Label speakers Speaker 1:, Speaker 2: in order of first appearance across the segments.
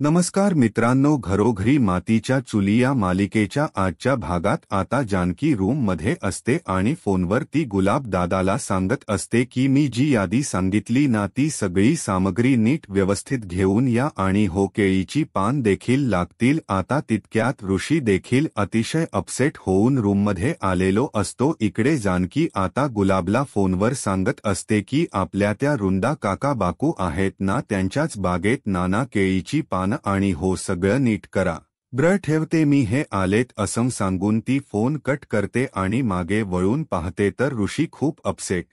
Speaker 1: नमस्कार मित्रांनो, घरोघरी मातीच्या चुली या मालिकेच्या आजच्या भागात आता जानकी रूम मध्ये असते आणि फोनवर ती गुलाब दादाला सांगत असते की मी जी यादी सांगितली ना ती सगळी सामग्री नीट व्यवस्थित घेऊन या आणि हो केळीची पान देखील लागतील। आता तितक्यात ऋषी देखील अतिशय अपसेट होऊन रूममध्ये आलेलो असतो। इकडे जानकी आता गुलाबला फोनवर सांगत असते की आपल्या त्या रुंदा काका बाकू आहेत ना, त्यांच्याच बागेत नाना केळीची पान आणि हो सगळं नीट करा ब्र, ठेवते मी हे आलेत असं सांगून ती फोन कट करते आणि मागे वळून पाहते तर ऋषी खूप अपसेट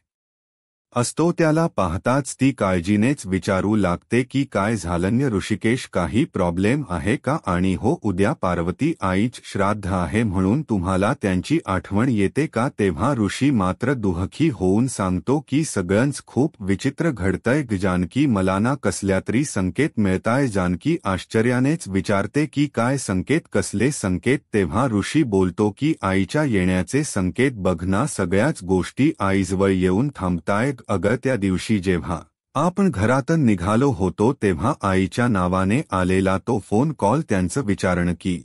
Speaker 1: असतो। त्याला पाहताच ती काळजीनेच विचारू लागते की काय झालं ऋषिकेश, काही प्रॉब्लेम आहे का? आणि हो, उद्या पार्वती आईच श्राद्ध आहे म्हणून तुम्हाला त्यांची आठवण येते का? तेव्हा ऋषी मात्र दुःखी होऊन सांगतो की सगळंच खूप विचित्र घडतंय जानकी, मला ना कसल्या तरी संकेत मिळताय। जानकी आश्चर्यानेच विचारते की काय संकेत, कसले संकेत? तेव्हा ऋषी बोलतो की आईच्या येण्याचे संकेत बघ ना, सगळ्याच गोष्टी आईजवळ येऊन थांबतायत। अगं त्या दिवशी जेव्हा आपण घरातून निघालो होतो तेव्हा आईच्या नावाने आलेला तो फोन कॉल, त्यांचं विचारणं की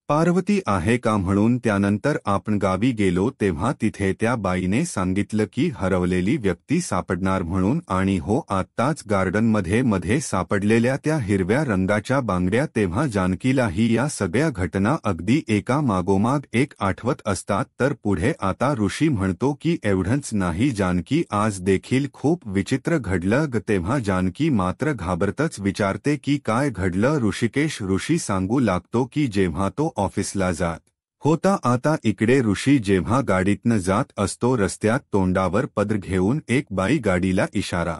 Speaker 1: पार्वती आहे का म्हणून। त्यानंतर आपण गावी गेलो तेव्हा तिथे त्या बाईने सांगितलं की हरवलेली व्यक्ती सापडणार म्हणून। आणि हो, आत्ताच गार्डनमध्ये सापडलेल्या त्या हिरव्या रंगाच्या बांगड्या। तेव्हा जानकीलाही या सगळ्या घटना अगदी एका मागोमाग एक आठवत असतात। तर पुढे आता ऋषी म्हणतो की एवढंच नाही जानकी, आज देखील खूप विचित्र घडलं ग। तेव्हा जानकी मात्र घाबरतच विचारते की काय घडलं ऋषिकेश? ऋषी सांगू लागतो की जेव्हा तो ऑफिसला जात होता, आता इकडे ऋषी जेव्हा गाडीतनं जात असतो, रस्त्यात तोंडावर पदर घेऊन एक बाई गाडीला इशारा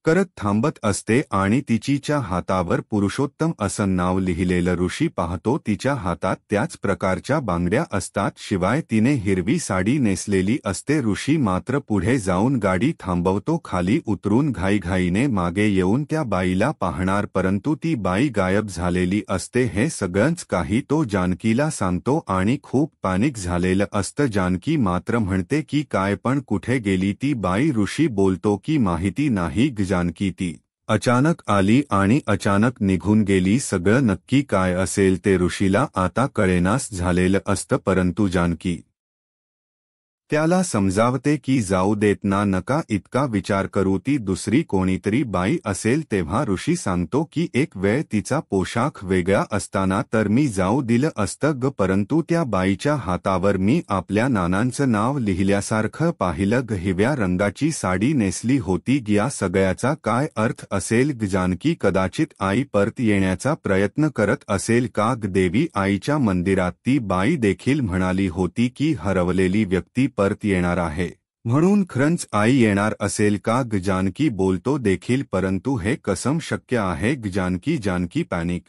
Speaker 1: करत थांबत असते आणि तिच्या हातावर पुरुषोत्तम असं नाव लिहिलेलं ऋषी पाहतो। तिच्या हातात त्याच प्रकारच्या बांगड्या असतात, शिवाय तिने हिरवी साडी नेसलेली असते। ऋषी मात्र पुढे जाऊन गाडी थांबवतो, खाली उतरून घाईघाईने मागे येऊन त्या बाईला पाहणार, परंतु ती बाई गायब झालेली असते। हे सगळंच काही तो जानकीला सांगतो आणि खूप पॅनिक झालेलं असतं। जानकी मात्र म्हणते की काय, पण कुठे गेली ती बाई? ऋषी बोलतो की माहिती नाही जानकी, ती अचानक आली आणि अचानक निघून गेली। सगळं नक्की काय असेल ते ऋषीला आता कळेनास झालेलं असतं, परंतु जानकी त्याला समजावते की जाऊ देत ना, नका इतका विचार करू, ती दुसरी कोणीतरी बाई असेल। तेव्हा ऋषी सांगतो की एक वेळ तिचा पोशाख वेगळा असताना तर मी जाऊ दिलं असतं ग, परंतु त्या बाईच्या हातावर मी आपल्या नानांचं नाव लिहिल्यासारखं पाहिलं ग, हिरव्या रंगाची साडी नेसली होती। या सगळ्याचा काय अर्थ असेल ग? जानकी, कदाचित आई परत येण्याचा प्रयत्न करत असेल का ग? देवी आईच्या मंदिरात ती बाई देखील म्हणाली होती की हरवलेली व्यक्ती परत येणार आहे, म्हणून खरंच आई येणार असेल का ग? जानकी बोलतो देखील, परंतु हे कसं शक्य आहे ग? जानकी पॅनिक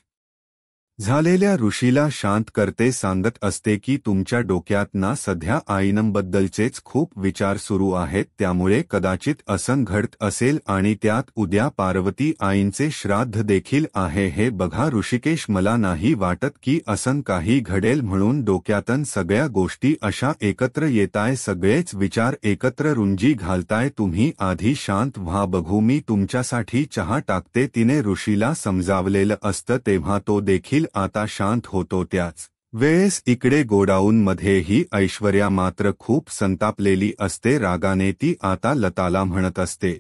Speaker 1: झालेल्या ऋषीला शांत करते, सांगत असते की तुमच्या डोक्यात ना सध्या आईनंबद्दलचेच खूप विचार सुरू आहेत, त्यामुळे कदाचित असं घडत असेल आणि त्यात उद्या पार्वती आईंचे श्राद्ध देखील आहे। हे बघा ऋषिकेश, मला नाही वाटत की असं काही घडेल म्हणून डोक्यातून सगळ्या गोष्टी अशा एकत्र येताय, सगळेच विचार एकत्र रुंजी घालताय। तुम्ही आधी शांत व्हा, बघू मी तुमच्यासाठी चहा टाकते, तिने ऋषीला समजावलेलं असतं। तेव्हा तो देखील आता शांत होतो। त्याच वेळेस इकडे गोडाऊनमध्येही ऐश्वर्या मात्र खूप संतापलेली असते। रागाने ती आता लताला म्हणत असते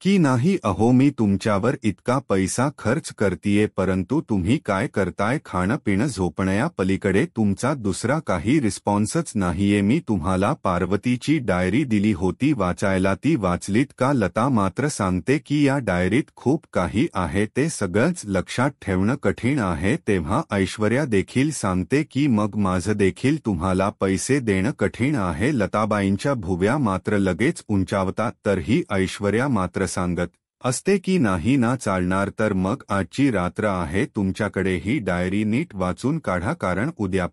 Speaker 1: की नाही अहो, मी तुमच्यावर इतका पैसा खर्च करतीये, परंतु तुम्ही काय करताय? खाणं पिणं झोपण्या पलीकडे तुमचा दुसरा काही रिस्पॉन्सच नाहीये। मी तुम्हाला पार्वतीची डायरी दिली होती वाचायला, ती वाचलीत का? लता मात्र सांगते की या डायरीत खूप काही आहे, ते सगळंच लक्षात ठेवणं कठीण आहे। तेव्हा ऐश्वर्या देखील सांगते की मग माझं देखील तुम्हाला पैसे देणं कठीण आहे। लताबाईंच्या भुवया मात्र लगेच उंचावतात, तरीही ऐश्वर्या मात्र सांगत असते की नाही ना चालणार, तर मग आजची रात्र आहे तुमच्याकडे, ही डायरी नीट वाचून काढा, कारण उद्या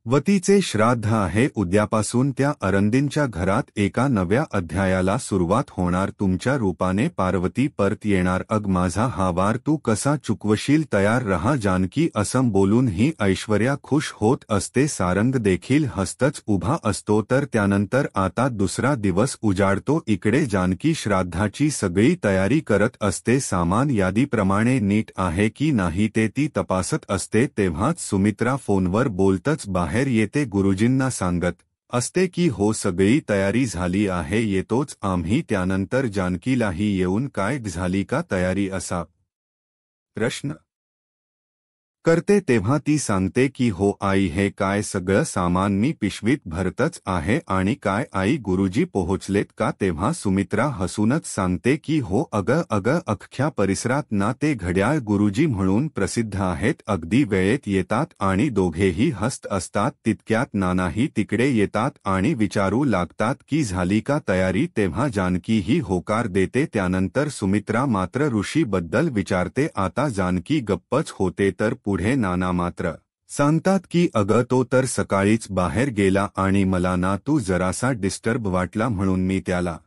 Speaker 1: वतीचे श्राद्ध आहे उद्यापासून त्या अरंदींच्या घरात एका नव्या अध्यायाला सुरुवात होणार तुमच्या रूपाने पार्वती परत येणार अग माझा हा वार तू कसा चुकवशील तयार रहा जानकी असं बोलून ही ऐश्वर्या खुश होत असते सारंग देखील हसतच उभा असतो तर त्यानंतर आता दुसरा दिवस उजाडतो इकडे जानकी श्राद्धाची सगळी तयारी करत असते सामान यादीप्रमाणे नीट आहे की नाही ते ती तपासत असते तेव्हाच सुमित्रा फोनवर बोलतच बाहेर येते गुरुजींना सांगत असते की हो सगळी तयारी झाली आहे येतोच आम्ही त्यानंतर जानकीलाही येऊन काय झाली का तयारी असा प्रश्न करते तेव्हा ती सांगते की हो आई हे काय सगळं सामान मी पिशवीत भरतच आहे आणि काय आई गुरुजी पोहोचलेत का तेव्हा सुमित्रा हसूनच सांगते की हो अगं अख्ख्या परिसरात ना ते घड्याळ गुरुजी म्हणून प्रसिद्ध आहेत अगदी वेळेत येतात आणि दोघेही हसत असतात तितक्यात नानाही तिकडे येतात आणि विचारू लागतात की झाली का तयारी तेव्हा जानकी ही होकार देते त्यानंतर सुमित्रा मात्र ऋषीबद्दल विचारते आता जानकी गप्पच होते तर पुढे नाना मात्र सांगतात की अगं तो तर सकाळीच बाहेर गेला आणि मला ना तू जरासा डिस्टर्ब वाटला म्हणून मी त्याला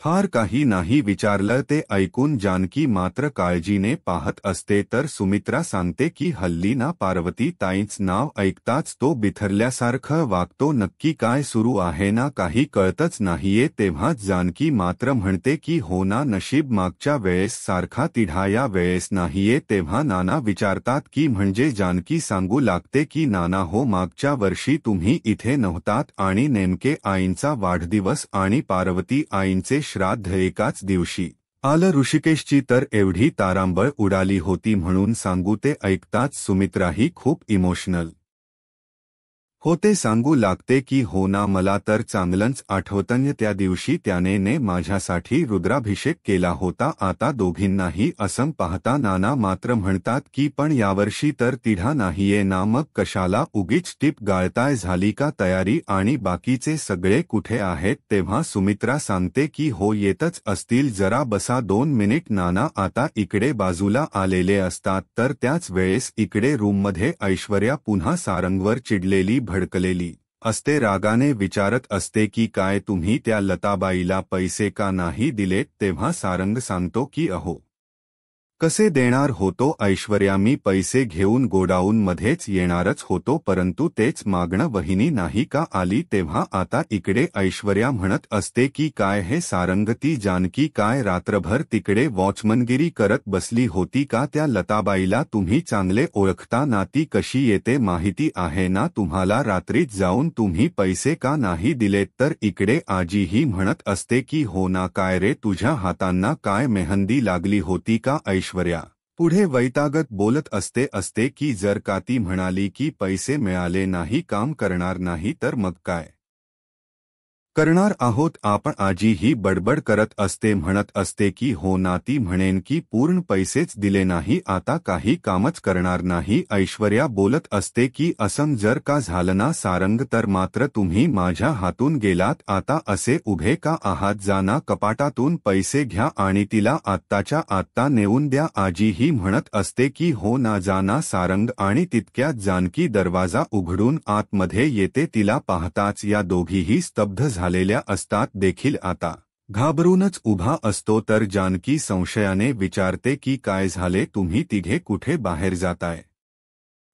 Speaker 1: फार काही नाही विचारलं ते ऐकून जानकी मात्र काळजीने पाहत असते तर सुमित्रा सांगते की हल्ली ना पार्वती ताईंच नाव ऐकताच तो बिथरल्यासारखं वागतो नक्की काय सुरू आहे ना काही कळतच नाहीये तेव्हाच जानकी मात्र म्हणते की हो ना नशीब मागच्या वेळेस सारखा तिढा या वेळेस नाहीये तेव्हा नाना विचारतात की म्हणजे जानकी सांगू लागते की नाना हो मागच्या वर्षी तुम्ही इथे नव्हतात आणि नेमके आईंचा वाढदिवस आणि पार्वती आईंचे श्राद्ध एकाच दिवशी आलं ऋषिकेशची तर एवढी तारांबळ उडाली होती म्हणून सांगू ते ऐकताच सुमित्राही खूप इमोशनल होते सांगू लागते की हो ना मला तर चांगलंच आठवतंय त्या दिवशी त्याने माझ्यासाठी रुद्राभिषेक केला होता आता दोघींनाही असं पाहता नाना मात्र म्हणतात की पण यावर्षी तर तिढा नाहीये ना मग कशाला उगीच टिप गाळताय झाली का तयारी आणि बाकीचे सगळे कुठे आहेत तेव्हा सुमित्रा सांगते की हो येतच असतील जरा बसा 2 मिनिट नाना आता इकडे बाजूला आलेले असतात तर त्याच वेळेस इकडे रूममध्ये ऐश्वर्या पुन्हा सारंगवर चिडलेली भडकलेली असते रागाने विचारत असते की काय तुम्ही त्या लताबाईला पैसे का नाही दिलेत तेव्हा सारंग सांगतो की अहो कसे देणार होतो ऐश्वर्या मी पैसे घेऊन गोडाऊनमध्येच येणारच होतो परंतु तेच मागणं वहिनी नाही का आली तेव्हा आता इकडे ऐश्वर्या म्हणत असते की काय हे सारंग ती जानकी काय रात्रभर तिकडे वॉचमनगिरी करत बसली होती का त्या लताबाईला तुम्ही चांगले ओळखता ना ती कशी येते माहिती आहे ना तुम्हाला रात्रीच जाऊन तुम्ही पैसे का नाही दिलेत तर इकडे आजीही म्हणत असते की हो ना काय रे तुझ्या हातांना काय मेहंदी लागली होती का ऐश्वर्या पुढे वैतागत बोलत असते की जर का ती म्हणाली की पैसे मिळाले नाही काम करणार नाही तर मग काय करणार आहोत आपण आजी ही बडबड करत असते म्हणत असते की हो ना ती म्हणेन की पूर्ण पैसेच दिले नाही आता काही कामच करणार नाही ऐश्वर्या बोलत असते की असं जर का झालं ना सारंग तर मात्र तुम्ही माझ्या हातून गेलात आता असे उभे का आहात जाना कपाटातून पैसे घ्या आणि तिला आत्ताच्या आत्ता नेऊन द्या आजी ही म्हणत असते की हो ना जाना सारंग आणि तितक्यात जानकी दरवाजा उघडून आतमध्ये येते तिला पाहताच या दोघीही स्तब्ध झालेल्या असतात देखील आता घाबरूनच उभा असतो तर जानकी संशयाने विचारते की काय झाले तुम्ही तिघे कुठे बाहेर जाताय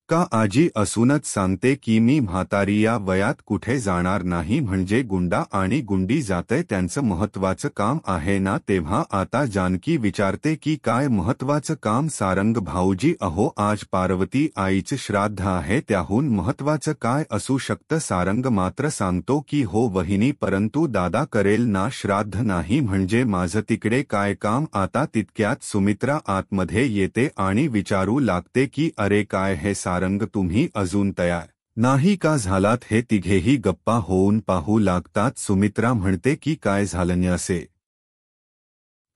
Speaker 1: का आजी असूनच सांगते की मी म्हातारी या वयात कुठे जाणार नाही म्हणजे गुंडा आणि गुंडी जाते त्यांचं महत्वाचं काम आहे ना तेव्हा आता जानकी विचारते की काय महत्वाचं काम सारंग भाऊजी अहो आज पार्वती आईचं श्राद्ध आहे त्याहून महत्वाचं काय असू शकतं सारंग मात्र सांगतो की हो वहिनी परंतु दादा करेल ना श्राद्ध नाही म्हणजे माझं तिकडे काय काम आता तितक्यात सुमित्रा आतमध्ये येते आणि विचारू लागते की अरे काय हे सारंग तुम्ही अजून तयार नाही का झालात हे तिघेही गप्पा होऊन पाहू लागतात सुमित्रा म्हणते की काय झालं असे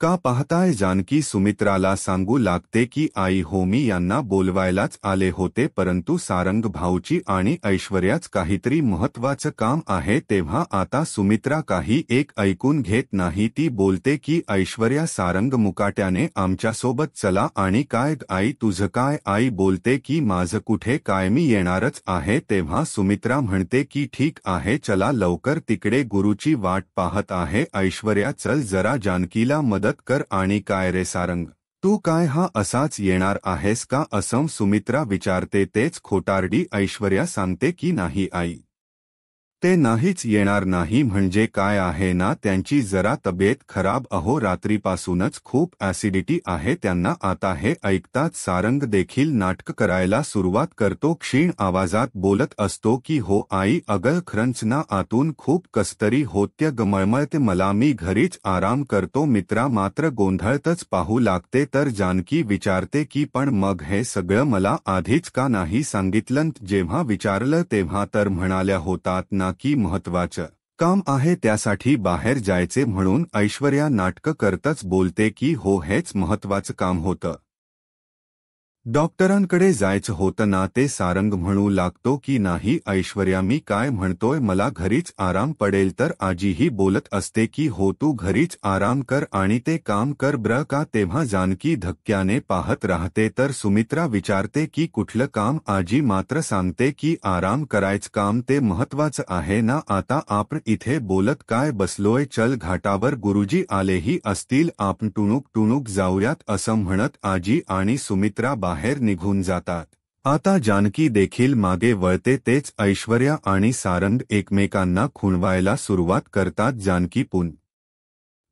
Speaker 1: का पाहताय? जानकी सुमित्राला सांगू लागते की आई हो, मी यांना बोलवायलाच आले होते, परंतु सारंग भाऊची आणि ऐश्वर्याच काहीतरी महत्वाचं काम आहे. तेव्हा आता सुमित्रा काही एक ऐकून घेत नाही. ती बोलते की ऐश्वर्या, सारंग मुकाट्याने आमच्यासोबत चला. आणि काय आई तुझं काय? आई बोलते की माझं कुठे काय, मी येणारच आहे. तेव्हा सुमित्रा म्हणते की ठीक आहे, चला लवकर, तिकडे गुरुची वाट पाहत आहे. ऐश्वर्या, चल जरा जानकीला मदत कर. आणि काय रे सारंग, तू काय हा असाच येणार आहेस का, असं सुमित्रा विचारते. तेच खोटारडी ऐश्वर्या सांगते की नाही आई, ते नाहीच येणार. नाही म्हणजे काय आहे ना, त्यांची जरा तब्येत खराब, अहो रात्रीपासूनच खूप ऍसिडिटी आहे त्यांना. आता हे ऐकताच सारंग देखील नाटक करायला सुरुवात करतो. क्षीण आवाजात बोलत असतो की हो आई, अगं खरंच ना, आतून खूप कसतरी होत्य ग, मळमळते मला, मी घरीच आराम करतो. मित्रा मात्र गोंधळतच पाहू लागते. तर जानकी विचारते की पण मग हे सगळं मला आधीच का नाही सांगितलं? जेव्हा विचारलं तेव्हा तर म्हणाल्या होतात ना की महत्वाचं काम आहे, त्यासाठी बाहेर जायचे म्हणून. ऐश्वर्या नाटकं करतच बोलते की हो, हेच महत्वाचं काम होतं, डॉक्टरांकडे जायचं होतं ना. ते सारंग म्हणू लागतो की नाही ऐश्वर्या, मी काय म्हणतोय, मला घरीच आराम पडेल. तर आजीही बोलत असते की हो, तू घरीच आराम कर आणि ते काम कर ब्र का. तेव्हा जानकी धक्क्याने पाहत राहते. तर सुमित्रा विचारते की कुठलं काम? आजी मात्र सांगते की आराम करायचं काम, ते महत्वाचं आहे ना. आता आपण इथे बोलत काय बसलोय, चल घाटावर गुरुजी आलेही असतील, आपण टुणूक टुणूक जाऊयात, असं म्हणत आजी आणि सुमित्रा बाहेर निघून जातात. आता जानकी देखील मागे वळते. तेच ऐश्वर्या आणि सारंग एकमेकांना खुणवायला सुरुवात करतात. जानकी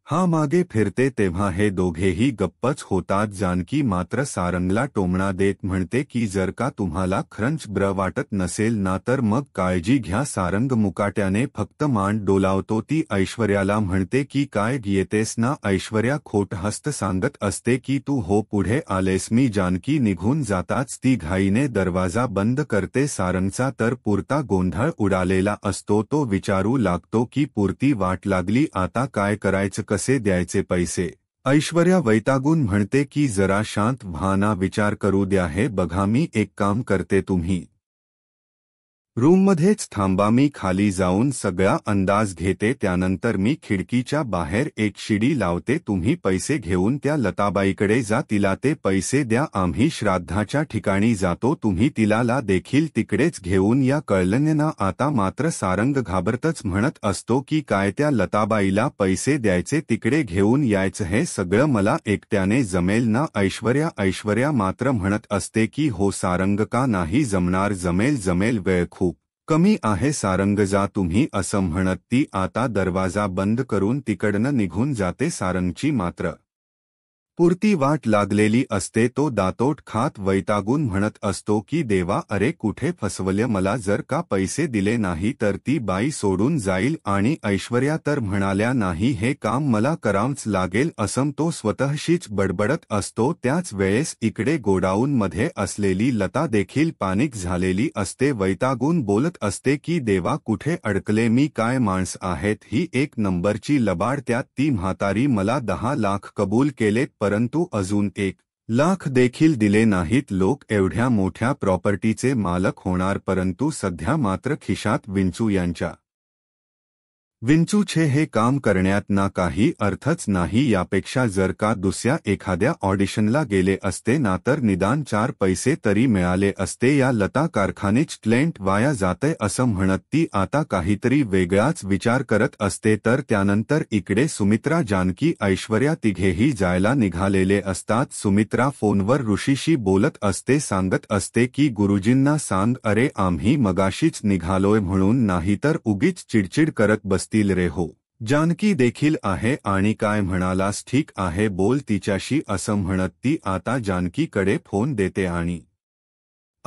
Speaker 1: हा मागे फिरते तेव्हा हे दोघेही गप्पच होतात. जानकी मात्र सारंगला टोमणा देत म्हणते की जर का तुम्हाला खरंच ब्र वाटत नसेल ना, तर मग काळजी घ्या. सारंग मुकाट्याने फक्त मान डोलावतो. ती ऐश्वर्याला म्हणते की काय येतेस ना. ऐश्वर्या खोटहस्त सांगत असते की तू हो पुढे आलेस, मी. जानकी निघून जाताच ती घाईने दरवाजा बंद करते. सारंगचा तर पुरता गोंधळ उडालेला असतो. तो विचारू लागतो की पुरती वाट लागली, आता काय करायचं, कसे द्यायचे पैसे. ऐश्वर्या वैतागून म्हणते की जरा शांत व्हा ना, विचार करू द्या. हे बघा, मी एक काम करते, तुम्ही रूममध्येच थांबा, मी खाली जाऊन सगळा अंदाज घेते. त्यानंतर मी खिडकीच्या बाहेर एक शिडी लावते. तुम्ही पैसे घेऊन त्या लताबाईकडे जा, तिला ते पैसे द्या. आम्ही श्राद्धाच्या ठिकाणी जातो, तुम्ही तिला देखील तिकडेच घेऊन या, कळलं ना. आता मात्र सारंग घाबरतच म्हणत असतो की काय त्या लताबाईला पैसे द्यायचे, तिकडे घेऊन यायचं, हे सगळं मला एकट्याने जमेल ना. ऐश्वर्या मात्र म्हणत असते की हो सारंग, का नाही जमणार, जमेल जमेल, वेळ खूप कमी आहे सारंग, जा तुम्ही, असं म्हणत ती आता दरवाजा बंद करून तिकडनं निघून जाते. सारंगची मात्र पुरती वाट लागलेली असते. तो दातोट खात वैतागून म्हणत असतो की देवा, अरे कुठे फसवलं मला, जर का पैसे दिले नाही तर ती बाई सोडून जाईल. आणि ऐश्वर्या तर म्हणाल्या नाही, हे काम मला करावंच लागेल, असं तो स्वतःशीच बडबडत असतो. त्याच वेळेस इकडे गोडाऊनमध्ये असलेली लता देखील पॅनिक झालेली असते. वैतागून बोलत असते की देवा, कुठे अडकले मी, काय माणस आहेत ही, एक नंबरची लबाड. त्यात ती म्हातारी, मला 10 लाख कबूल केलेत परंतु अजून 1 लाख देखील दिले नाहीत. लोक एवढ्या मोठ्या प्रॉपर्टीचे मालक होणार, परंतु सध्या मात्र खिशात विंचूचे हे काम करण्यात ना काही अर्थच नाही. यापेक्षा जर का दुसऱ्या एखाद्या ऑडिशनला गेले असते ना, तर निदान 4 पैसे तरी मिळाले असते. या लता कारखानेच टॅलेंट वाया जातंय, असं म्हणत ती आता काहीतरी वेगळाच विचार करत असते. तर त्यानंतर इकडे सुमित्रा, जानकी, ऐश्वर्या तिघेही जायला निघालेले असतात. सुमित्रा फोनवर ऋषीशी बोलत असते, सांगत असते की गुरुजींना सांग, अरे आम्ही मगाशीच निघालोय म्हणून, नाहीतर उगीच चिडचिड करत बसतील रे. हो, जानकी देखील आहे. आणि काय म्हणालास, ठीक आहे, बोल तिच्याशी, असं म्हणत ती आता जानकीकडे फोन देते आणि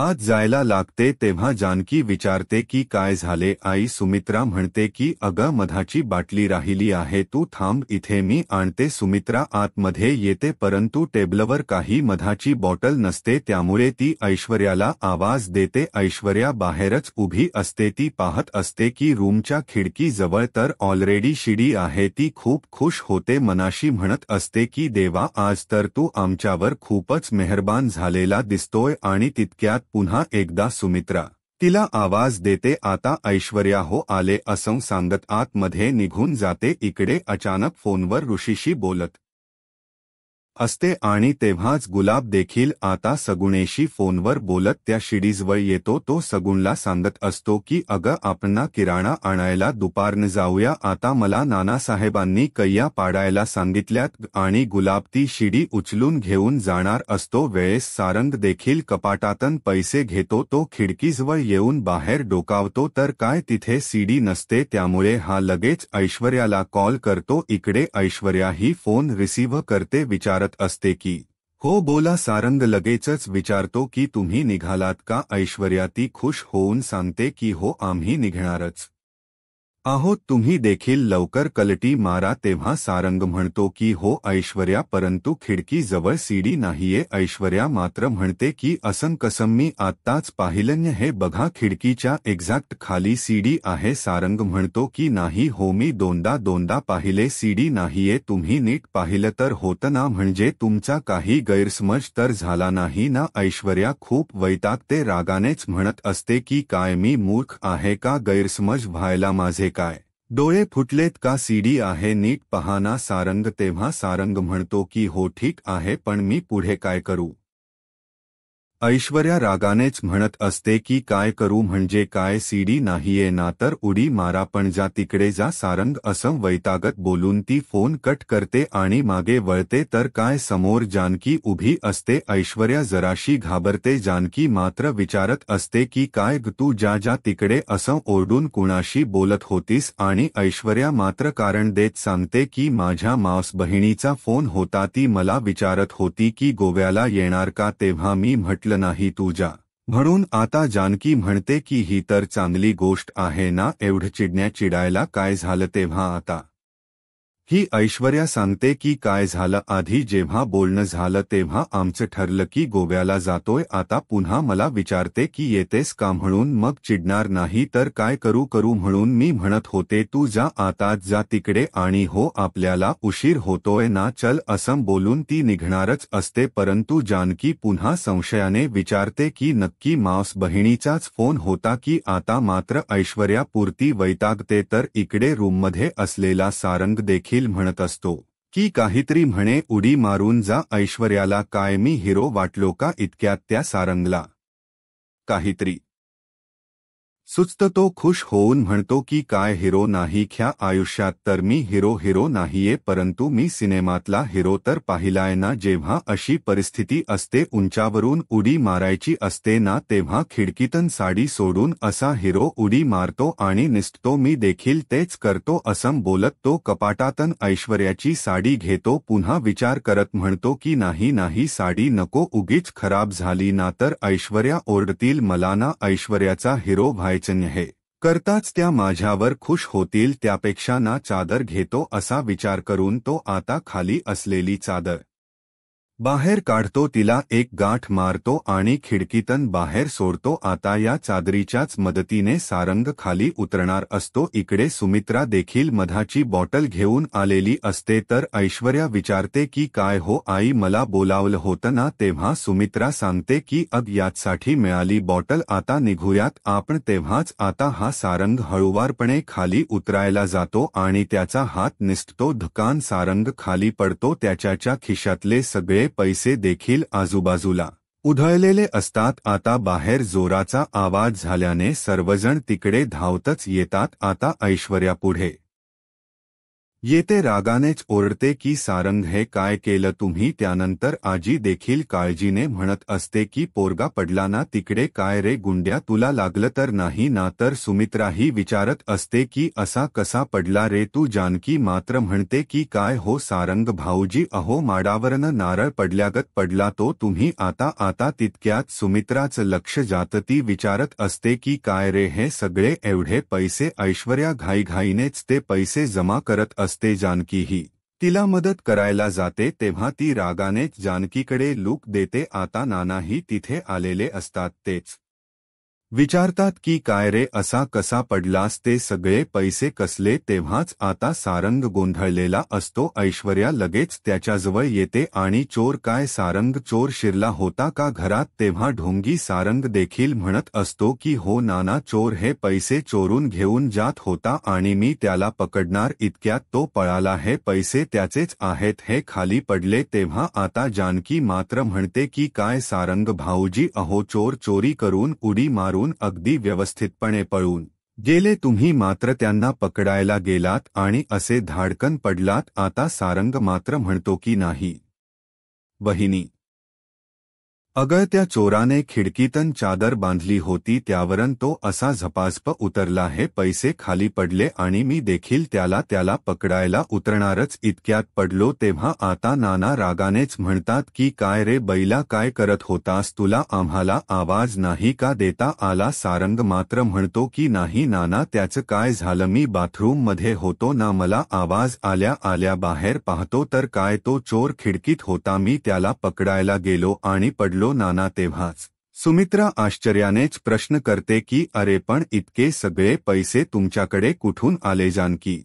Speaker 1: आत जायला लागते तेव्हा जानकी विचारते की काय झाले आई. सुमित्रा म्हणते की अगं मधाची बाटली राहिली आहे, तू थांब इथे मी आणते. सुमित्रा आतमध्ये येते परंतु टेबलवर काही मधाची बॉटल नसते, त्यामुळे ती ऐश्वर्याला आवाज देते. ऐश्वर्या बाहेरच उभी असते, ती पाहत असते की रूमच्या खिडकीजवळ तर ऑलरेडी शिडी आहे. ती खूप खुश होते, मनाशी म्हणत असते की देवा आज तर तू आमच्यावर खूपच मेहरबान झालेला दिसतोय. आणि तितक्यात पुन्हा एकदा सुमित्रा तिला आवाज देते. आता ऐश्वर्या हो आले असं सांगत आतमध्ये निघून जाते. इकडे अचानक फोनवर ऋषीशी बोलत असते आणि तेव्हाच गुलाब देखील आता सगुणेशी फोनवर बोलत त्या शिडीजवळ येतो. तो सगुणला सांगत असतो की अगं आपण किराणा आणायला दुपारनं जाऊया, आता मला नानासाहेबांनी कैया पाडायला सांगितल्यात. आणि गुलाब ती शिडी उचलून घेऊन जाणार असतो. वेळेस सारंग देखील कपाटातून पैसे घेतो. तो खिडकीजवळ येऊन बाहेर डोकावतो तर काय तिथे सीडी नसते, त्यामुळे हा लगेच ऐश्वर्याला कॉल करतो. इकडे ऐश्वर्या ही फोन रिसीव्ह करते, विचारत असते की हो बोला. सारंग लगेचच विचारतो की तुम्ही निघालात का. ऐश्वर्या ती खुश होऊन सांगते की हो आम्ही निघणारच आहोत, तुम्ही देखील लवकर कलटी मारा. तेव्हा सारंग म्हणतो की हो ऐश्वर्या, परंतु खिडकीजवळ सीडी नाहीये. ऐश्वर्या मात्र म्हणते की असं कसं, मी आत्ताच पाहिलं, हे बघा खिडकीच्या एक्झॅक्ट खाली सीडी आहे. सारंग म्हणतो की नाही हो, मी दोनदा पाहिले, सीडी नाहीये. तुम्ही नीट पाहिलं तर होतं ना, म्हणजे तुमचा काही गैरसमज तर झाला नाही ना. ऐश्वर्या खूप वैतागते, रागानेच म्हणत असते की काय मी मूर्ख आहे का, गैरसमज व्हायला माझे काय डोळे फुटलेत का, सीडी आहे नीट पहाना. सारंग तेव्हा सारंग म्हणतो की हो ठीक आहे, पण मी पुढे काय करू. ऐश्वर्या रागानेच म्हणत असते की काय करू म्हणजे काय, सीडी नाहीये ना तर उडी मारा, पण जा तिकडे जा. सारंग असं वैतागत बोलून ती फोन कट करते आणि मागे वळते तर काय समोर जानकी उभी असते. ऐश्वर्या जराशी घाबरते. जानकी मात्र विचारत असते की काय तू जा तिकडे असं ओरडून कुणाशी बोलत होतीस. आणि ऐश्वर्या मात्र कारण देत सांगते की माझ्या मावस बहिणीचा फोन होता, ती मला विचारत होती की गोव्याला येणार का, तेव्हा मी म्हटलं नाही तुझ्या म्हणून. आता जानकी म्हणते की ही तर चांगली गोष्ट आहे ना, एवढं चिडायला काय झालं. तेव्हा आता ही ऐश्वर्या सांगते की काय झालं, आधी जेव्हा बोलणं झालं तेव्हा आमचं ठरलं की गोव्याला जातोय, आता पुन्हा मला विचारते की येतेस का म्हणून, मग चिडणार नाही तर काय करू म्हणून मी म्हणत होते तू जा, आताच जा तिकडे. आणि हो आपल्याला उशीर होतोय ना, चल असं बोलून ती निघणारच असते. परंतु जानकी पुन्हा संशयाने विचारते की नक्की मावस बहिणीचाच फोन होता की. आता मात्र ऐश्वर्या पुरती वैतागते तर इकडे रूममध्ये असलेला सारंग देखील म्हणत असतो की काहीतरी म्हणे उडी मारून जा. ऐश्वर्याला काय मी हिरो वाटलो का. इतक्यात त्या सारंगला काहीतरी सुचतं. तो खुश होऊन म्हणतो की काय हिरो नाही, ख्या आयुष्यात तर मी हिरो नाहीये, परंतु मी सिनेमातला हिरो तर पाहिलाय ना. जेव्हा अशी परिस्थिती असते, उंचावरून उडी मारायची असते ना, तेव्हा खिडकीतून साडी सोडून असा हिरो उडी मारतो आणि निसटतो, मी देखील तेच करतो. असं बोलत तो कपाटातून ऐश्वर्याची साडी घेतो. पुन्हा विचार करत म्हणतो की नाही साडी नको, उगीच खराब झाली ना तर ऐश्वर्या ओरडतील मला ना. ऐश्वर्याचा हिरो व्हायचं हे करताच त्या माझ्यावर खुश होतील, त्यापेक्षा ना चादर घेतो. असा विचार करून तो आता खाली असलेली चादर बाहेर काढतो, तिला एक गाठ मारतो आणि खिडकीतून बाहेर सोडतो. आता या चादरीच्याच मदतीने सारंग खाली उतरणार असतो. इकडे सुमित्रा देखील मधाची बॉटल घेऊन आलेली असते तर ऐश्वर्या विचारते की काय हो आई, मला बोलावलं होतं ना. तेव्हा सुमित्रा सांगते की यासाठी मिळाली बॉटल, आता निघूयात आपण. तेव्हाच आता हा सारंग हळूवारपणे खाली उतरायला जातो आणि त्याचा हात निसटतो. धक्कान सारंग खाली पडतो. त्याच्या खिशातले सगळे पैसे देखील आजूबाजूला उधळलेले असतात. आता बाहेर जोराचा आवाज झाल्याने सर्वजण तिकडे धावतच येतात. आता ऐश्वर्या पुढे येते रागानेच ओरडते की सारंग हे काय केलं तुम्ही. त्यानंतर आजी देखील काळजीने म्हणत असते की पोरगा पडला ना तिकडे. काय रे गुंड्या तुला लागलं तर नाही ना. तर सुमित्राही विचारत असते की असा कसा पडला रे तू. जानकी मात्र म्हणते की काय हो सारंग भाऊजी अहो माडावरनं नारळ पडल्यागत पडला तो. तुम्ही आता तितक्यात सुमित्राचं लक्ष जातं. ती विचारत असते की काय रे हे सगळे एवढे पैसे. ऐश्वर्या घाईघाईनेच ते पैसे जमा करत असते. जानकीही तिला मदत करायला जाते तेव्हा ती रागानेच जानकीकडे लूक देते. आता नानाही तिथे आलेले असतात. तेच विचारतात की काय रे असा कसा पडलास. ते सगळे पैसे कसले. तेव्हाच आता सारंग गोंधळलेला असतो. ऐश्वर्या लगेच त्याच्याजवळ येते आणि चोर काय सारंग चोर शिरला होता का घरात. तेव्हा ढोंगी सारंग देखील म्हणत असतो की हो नाना चोर हे पैसे चोरून घेऊन जात होता आणि मी त्याला पकडणार इतक्यात तो पळाला. हे पैसे त्याचेच आहेत हे खाली पडले. तेव्हा आता जानकी मात्र म्हणते की काय सारंग भाऊजी अहो चोर चोरी करून उडी मारून अगदी व्यवस्थितपणे पळून गेले. तुम्ही मात्र त्यांना पकडायला गेलात आणि असे धाडकन पडलात. आता सारंग मात्र म्हणतो की नाही वहिनी अगं त्या चोराने खिडकीतन चादर बांधली होती त्यावरून तो असा झपाझप उतरला. हे पैसे खाली पडले आणि मी देखील त्याला पकडायला उतरणारच इतक्यात पडलो. तेव्हा आता नाना रागानेच म्हणतात की काय रे बैला काय करत होतास. तुला आम्हाला आवाज नाही का देता आला. सारंग मात्र म्हणतो की नाही नाना त्याचं काय झालं. मी बाथरूम मध्ये होतो ना. मला आवाज आल्या बाहेर पाहतो तर काय तो चोर खिडकीत होता. मी त्याला पकडायला गेलो आणि पडलो नाना. तेव्हाच सुमित्रा आश्चर्यानेच प्रश्न करते की अरे पण इतके सगळे पैसे तुमच्याकडे कुठून आले. जानकी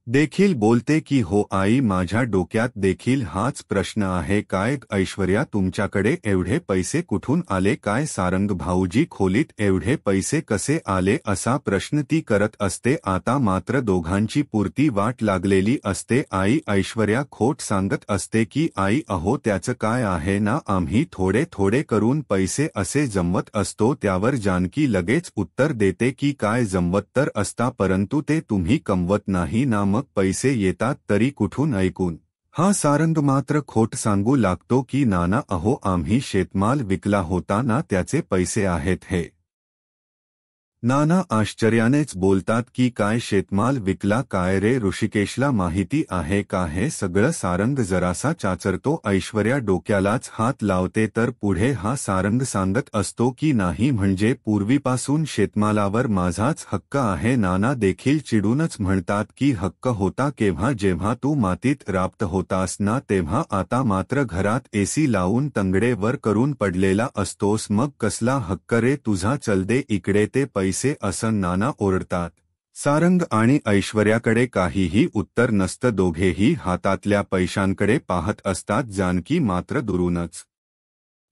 Speaker 1: देखील बोलते की हो आई माझ्या डोक्यात देखील हाच प्रश्न आहे. काय ऐश्वर्या तुमच्याकडे एवढे पैसे कुठून आले. काय सारंग भाऊजी खोलीत एवढे पैसे कसे आले असा प्रश्न ती करत असते. आता मात्र दोघांची पुरती वाट लागलेली असते. आई ऐश्वर्या खोट सांगत असते की आई अहो त्याचं काय आहे ना आम्ही थोडे थोडे करून पैसे असे जमवत असतो. त्यावर जानकी लगेच उत्तर देते की काय जमवत तर असता परंतु ते तुम्ही कमवत नाही ना मग पैसे येतात तरी कुठून ऐकून. हा सारंग मात्र खोट सांगू लागतो की नाना अहो आम्ही शेतमाल विकला होता ना त्याचे पैसे आहेत हे. नाना आश्चर्यानेच बोलतात की काय शेतमाल विकला. काय रे ऋषिकेशला माहिती आहे का हे सगळं. सारंग जरासा चाचरतो. ऐश्वर्या डोक्यालाच हात लावते तर पुढे हा सारंग सांगत असतो की नाही म्हणजे पूर्वीपासून शेतमालावर माझाच हक्क आहे. नाना देखील चिडूनच म्हणतात की हक्क होता केव्हा जेव्हा तू मातीत राबत होतास ना. तेव्हा आता मात्र घरात एसी लावून तंगडे वर करून पडलेला असतोस. मग कसला हक्क रे तुझा. चल दे इकडे ते पैसे असं नाना ओरडतात. सारंग आणि ऐश्वर्याकडे काहीही उत्तर नसतं. दोघेही हातातल्या पैशांकडे पाहत असतात. जानकी मात्र दुरूनच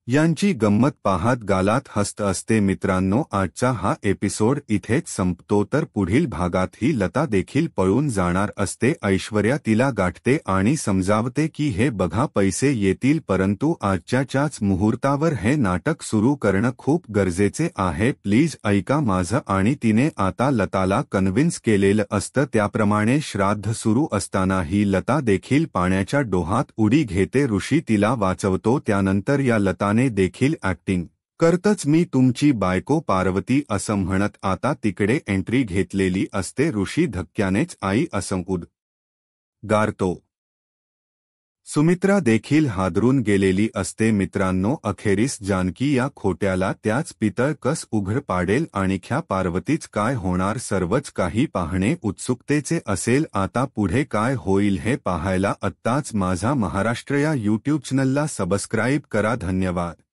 Speaker 1: यांची गंमत पाहत गालात हसत असते. मित्रांनो आजचा हा एपिसोड इथेच संपतो तर पुढील भागात ही लता देखील पळून जाणार असते. ऐश्वर्या तिला गाठते आणि समजावते की हे बघा पैसे येतील परंतु आजच्याच मुहूर्तावर हे नाटक सुरू करणं खूप गरजेचे आहे. प्लीज ऐका माझं. आणि तिने आता लताला कन्व्हिन्स केलेलं असतं. त्याप्रमाणे श्राद्ध सुरू असतानाही लता देखील पाण्याच्या डोहात उडी घेते. ऋषी तिला वाचवतो. त्यानंतर या लताने देखील ऍक्टिंग करतच मी तुमची बायको पार्वती असं म्हणत आता तिकडे एंट्री घेतलेली असते. ऋषी धक्क्यानेच आई असं गारतो. सुमित्रा देखील हादरून गेलेली असते. मित्रांनो अखेरीस जानकी या खोट्याला त्याच पितळ कस उघड पाडेल आणि ख्या पार्वतीच काय होणार सर्वच काही पाहणे उत्सुकतेचे असेल. आता पुढे काय होईल हे पाहायला आत्ताच माझा महाराष्ट्र या यूट्यूब चॅनलला सबस्क्राईब करा. धन्यवाद.